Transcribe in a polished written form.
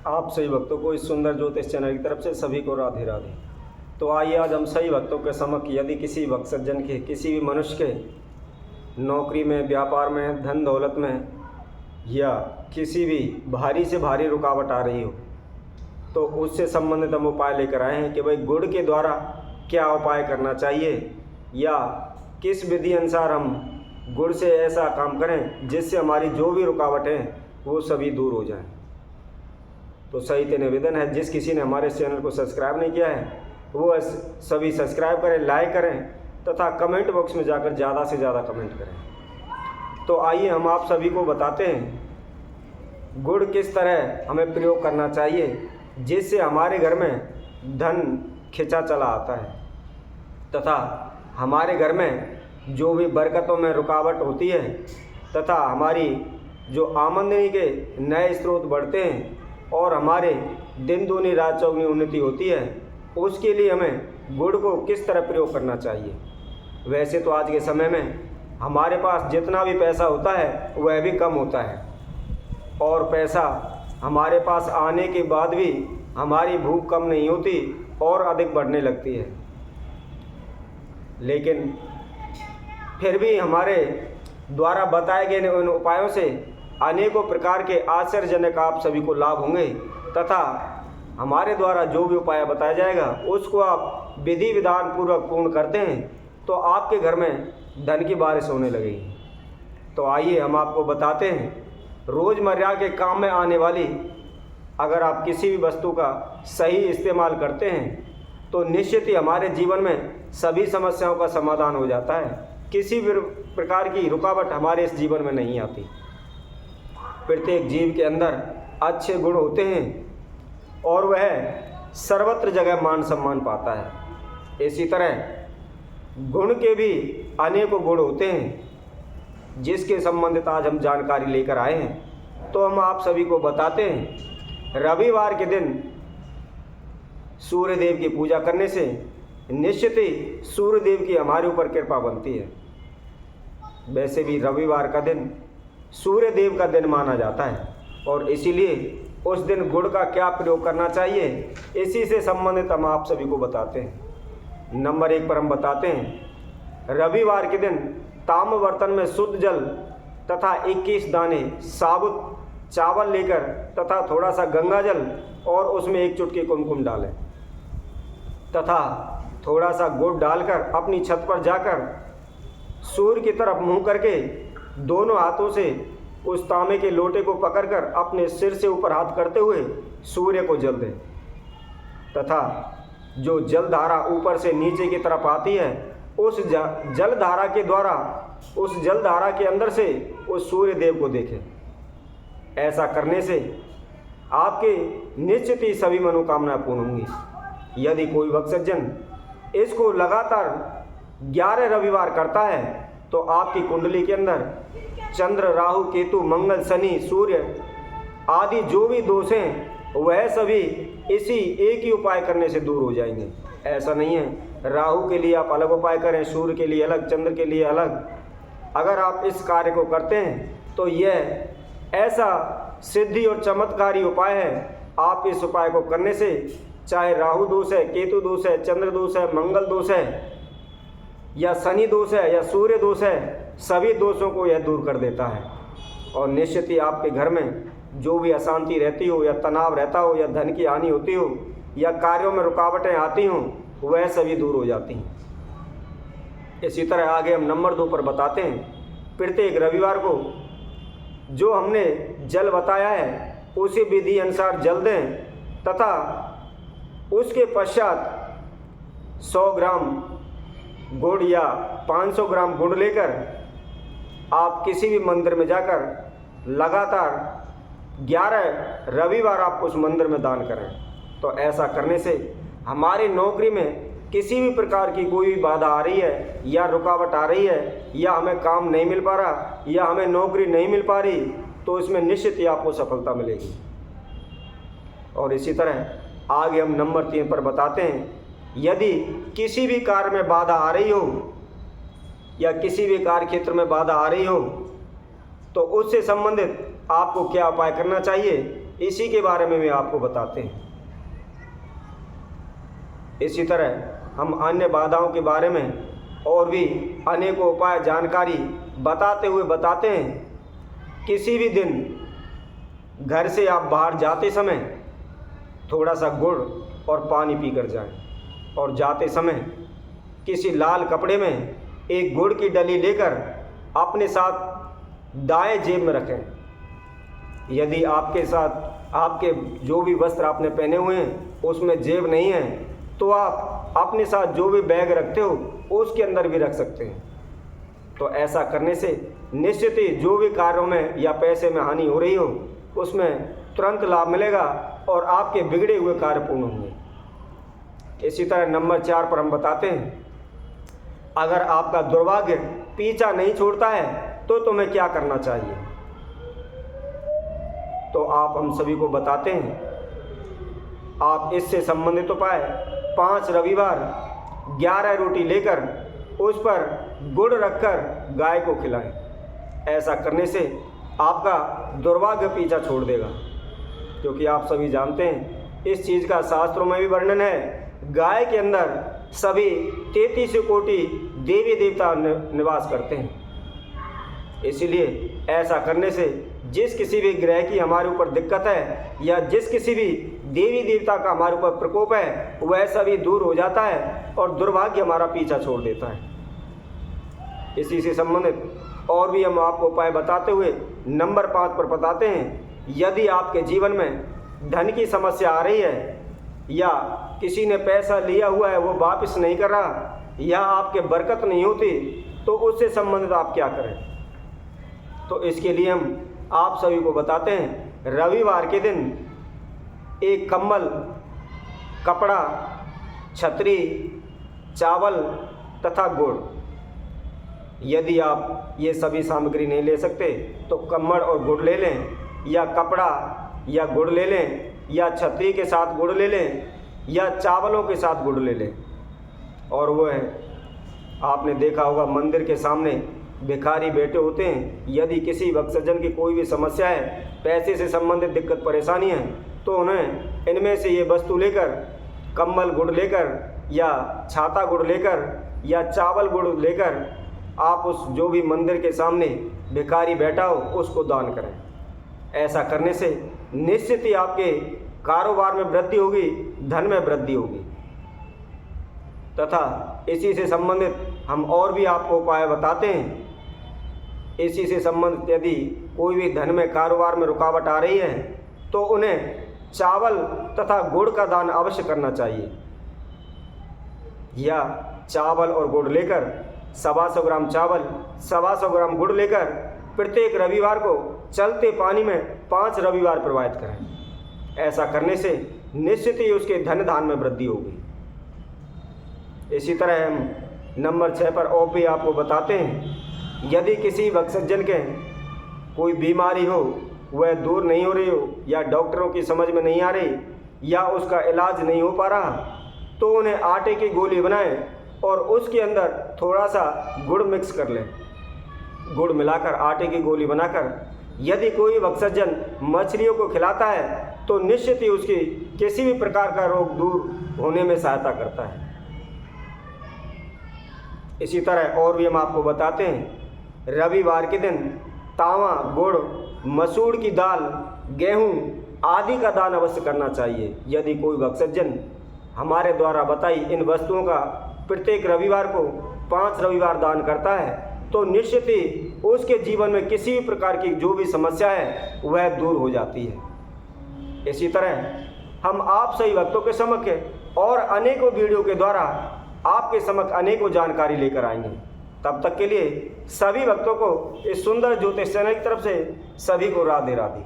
आप सभी भक्तों को इस सुंदर ज्योतिष चैनल की तरफ से सभी को राधे राधे। तो आइए आज हम सभी भक्तों के समक्ष यदि किसी भक्त सज्जन के, किसी भी मनुष्य के नौकरी में, व्यापार में, धन दौलत में या किसी भी भारी से भारी रुकावट आ रही हो, तो उससे संबंधित हम उपाय लेकर आए हैं कि भाई गुड़ के द्वारा क्या उपाय करना चाहिए या किस विधि अनुसार हम गुड़ से ऐसा काम करें जिससे हमारी जो भी रुकावट है वो सभी दूर हो जाए। तो सही ते निवेदन है, जिस किसी ने हमारे चैनल को सब्सक्राइब नहीं किया है वो सभी सब्सक्राइब करें, लाइक करें तथा कमेंट बॉक्स में जाकर ज़्यादा से ज़्यादा कमेंट करें। तो आइए हम आप सभी को बताते हैं गुड़ किस तरह हमें प्रयोग करना चाहिए जिससे हमारे घर में धन खिंचा चला आता है तथा हमारे घर में जो भी बरकतों में रुकावट होती है तथा हमारी जो आमदनी के नए स्रोत बढ़ते हैं और हमारे दिन दूनी रात चौगुनी उन्नति होती है, उसके लिए हमें गुड़ को किस तरह प्रयोग करना चाहिए। वैसे तो आज के समय में हमारे पास जितना भी पैसा होता है वह भी कम होता है और पैसा हमारे पास आने के बाद भी हमारी भूख कम नहीं होती और अधिक बढ़ने लगती है। लेकिन फिर भी हमारे द्वारा बताए गए उन उपायों से अनेकों प्रकार के आश्चर्यजनक आप सभी को लाभ होंगे तथा हमारे द्वारा जो भी उपाय बताया जाएगा उसको आप विधि विधान पूर्वक पूर्ण करते हैं तो आपके घर में धन की बारिश होने लगेगी। तो आइए हम आपको बताते हैं रोज़मर्रा के काम में आने वाली अगर आप किसी भी वस्तु का सही इस्तेमाल करते हैं तो निश्चित ही हमारे जीवन में सभी समस्याओं का समाधान हो जाता है। किसी भी प्रकार की रुकावट हमारे इस जीवन में नहीं आती। प्रत्येक जीव के अंदर अच्छे गुण होते हैं और वह सर्वत्र जगह मान सम्मान पाता है। इसी तरह गुण के भी अनेकों गुण होते हैं जिसके संबंधित आज हम जानकारी लेकर आए हैं। तो हम आप सभी को बताते हैं रविवार के दिन सूर्य देव की पूजा करने से निश्चित ही सूर्य देव की हमारे ऊपर कृपा बनती है। वैसे भी रविवार का दिन सूर्य देव का दिन माना जाता है और इसीलिए उस दिन गुड़ का क्या प्रयोग करना चाहिए इसी से संबंधित हम आप सभी को बताते हैं। नंबर 1 पर हम बताते हैं रविवार के दिन ताम्र बर्तन में शुद्ध जल तथा 21 दाने साबुत चावल लेकर तथा थोड़ा सा गंगा जल और उसमें 1 चुटकी कुमकुम डालें तथा थोड़ा सा गुड़ डालकर अपनी छत पर जाकर सूर्य की तरफ मुंह करके दोनों हाथों से उस तांबे के लोटे को पकड़कर अपने सिर से ऊपर हाथ करते हुए सूर्य को जल दें तथा जो जल धारा ऊपर से नीचे की तरफ आती है उस जल धारा के द्वारा उस जल धारा के अंदर से उस सूर्य देव को देखें। ऐसा करने से आपके निश्चित ही सभी मनोकामनाएं पूर्ण होंगी। यदि कोई भक्त सज्जन इसको लगातार 11 रविवार करता है तो आपकी कुंडली के अंदर चंद्र, राहु, केतु, मंगल, शनि, सूर्य आदि जो भी दोष हैं वह सभी इसी एक ही उपाय करने से दूर हो जाएंगे। ऐसा नहीं है राहु के लिए आप अलग उपाय करें, सूर्य के लिए अलग, चंद्र के लिए अलग। अगर आप इस कार्य को करते हैं तो यह ऐसा सिद्धि और चमत्कारी उपाय है। आप इस उपाय को करने से चाहे राहु दोष है, केतु दोष है, चंद्र दोष है, मंगल दोष है या शनि दोष है या सूर्य दोष है, सभी दोषों को यह दूर कर देता है और निश्चित ही आपके घर में जो भी अशांति रहती हो या तनाव रहता हो या धन की हानि होती हो या कार्यों में रुकावटें आती हों वह सभी दूर हो जाती हैं। इसी तरह आगे हम नंबर 2 पर बताते हैं प्रत्येक रविवार को जो हमने जल बताया है उसी विधि अनुसार जल दें तथा उसके पश्चात 100 ग्राम गुड़ या 500 ग्राम गुड़ लेकर आप किसी भी मंदिर में जाकर लगातार 11 रविवार आप उस मंदिर में दान करें। तो ऐसा करने से हमारी नौकरी में किसी भी प्रकार की कोई भी बाधा आ रही है या रुकावट आ रही है या हमें काम नहीं मिल पा रहा या हमें नौकरी नहीं मिल पा रही तो इसमें निश्चित ही आपको सफलता मिलेगी। और इसी तरह आगे हम नंबर 3 पर बताते हैं यदि किसी भी कार्य में बाधा आ रही हो या किसी भी कार्य क्षेत्र में बाधा आ रही हो तो उससे संबंधित आपको क्या उपाय करना चाहिए इसी के बारे में भी आपको बताते हैं। इसी तरह हम अन्य बाधाओं के बारे में और भी अनेकों उपाय जानकारी बताते हुए बताते हैं। किसी भी दिन घर से आप बाहर जाते समय थोड़ा सा गुड़ और पानी पीकर जाएं, और जाते समय किसी लाल कपड़े में एक गुड़ की डली लेकर अपने साथ दाएं जेब में रखें। यदि आपके साथ आपके जो भी वस्त्र आपने पहने हुए हैं उसमें जेब नहीं है तो आप अपने साथ जो भी बैग रखते हो उसके अंदर भी रख सकते हैं। तो ऐसा करने से निश्चित ही जो भी कार्यों में या पैसे में हानि हो रही हो उसमें तुरंत लाभ मिलेगा और आपके बिगड़े हुए कार्य पूर्ण होंगे। इसी तरह नंबर 4 पर हम बताते हैं, अगर आपका दुर्भाग्य पीछा नहीं छोड़ता है तो तुम्हें क्या करना चाहिए। तो आप हम सभी को बताते हैं, आप इससे संबंधित उपाय 5 रविवार 11 रोटी लेकर उस पर गुड़ रखकर गाय को खिलाएं। ऐसा करने से आपका दुर्भाग्य पीछा छोड़ देगा, क्योंकि आप सभी जानते हैं इस चीज़ का शास्त्रों में भी वर्णन है। गाय के अंदर सभी 33 कोटि देवी देवता निवास करते हैं। इसीलिए ऐसा करने से जिस किसी भी ग्रह की हमारे ऊपर दिक्कत है या जिस किसी भी देवी देवता का हमारे ऊपर प्रकोप है वह सभी दूर हो जाता है और दुर्भाग्य हमारा पीछा छोड़ देता है। इसी से संबंधित और भी हम आपको उपाय बताते हुए नंबर 5 पर बताते हैं, यदि आपके जीवन में धन की समस्या आ रही है या किसी ने पैसा लिया हुआ है वो वापस नहीं कर रहा या आपके बरकत नहीं होती तो उससे संबंधित आप क्या करें। तो इसके लिए हम आप सभी को बताते हैं, रविवार के दिन एक कंबल, कपड़ा, छतरी, चावल तथा गुड़, यदि आप ये सभी सामग्री नहीं ले सकते तो कम्बल और गुड़ ले लें, या कपड़ा या गुड़ ले लें, या छतरी के साथ गुड़ ले लें, या चावलों के साथ गुड़ ले लें। और वो है, आपने देखा होगा मंदिर के सामने भिखारी बैठे होते हैं। यदि किसी भक्तजन की कोई भी समस्या है, पैसे से संबंधित दिक्कत परेशानी है, तो उन्हें इनमें से ये वस्तु लेकर, कम्बल गुड़ लेकर या छाता गुड़ लेकर या चावल गुड़ लेकर आप उस जो भी मंदिर के सामने भिखारी बैठा हो उसको दान करें। ऐसा करने से निश्चित ही आपके कारोबार में वृद्धि होगी, धन में वृद्धि होगी। तथा इसी से संबंधित हम और भी आपको उपाय बताते हैं। इसी से संबंधित यदि कोई भी धन में कारोबार में रुकावट आ रही है तो उन्हें चावल तथा गुड़ का दान अवश्य करना चाहिए, या चावल और गुड़ लेकर 125 ग्राम चावल 125 ग्राम गुड़ लेकर प्रत्येक रविवार को चलते पानी में 5 रविवार प्रवाहित करें। ऐसा करने से निश्चित ही उसके धन धान में वृद्धि होगी। इसी तरह हम नंबर 6 पर और भी आपको बताते हैं, यदि किसी भक्तजन के कोई बीमारी हो, वह दूर नहीं हो रही हो या डॉक्टरों की समझ में नहीं आ रही या उसका इलाज नहीं हो पा रहा, तो उन्हें आटे की गोली बनाएं और उसके अंदर थोड़ा सा गुड़ मिक्स कर लें। गुड़ मिलाकर आटे की गोली बनाकर यदि कोई भक्तजन मछलियों को खिलाता है तो निश्चित ही उसकी किसी भी प्रकार का रोग दूर होने में सहायता करता है। इसी तरह और भी हम आपको बताते हैं, रविवार के दिन तावा, गुड़, मसूर की दाल, गेहूं आदि का दान अवश्य करना चाहिए। यदि कोई भक्तजन हमारे द्वारा बताई इन वस्तुओं का प्रत्येक रविवार को 5 रविवार दान करता है तो निश्चित ही उसके जीवन में किसी भी प्रकार की जो भी समस्या है वह दूर हो जाती है। इसी तरह हम आप सही भक्तों के समक्ष और अनेकों वीडियो के द्वारा आपके समक्ष अनेकों जानकारी लेकर आएंगे। तब तक के लिए सभी भक्तों को इस सुंदर ज्योतिष चैनल की तरफ से सभी को राधे राधे।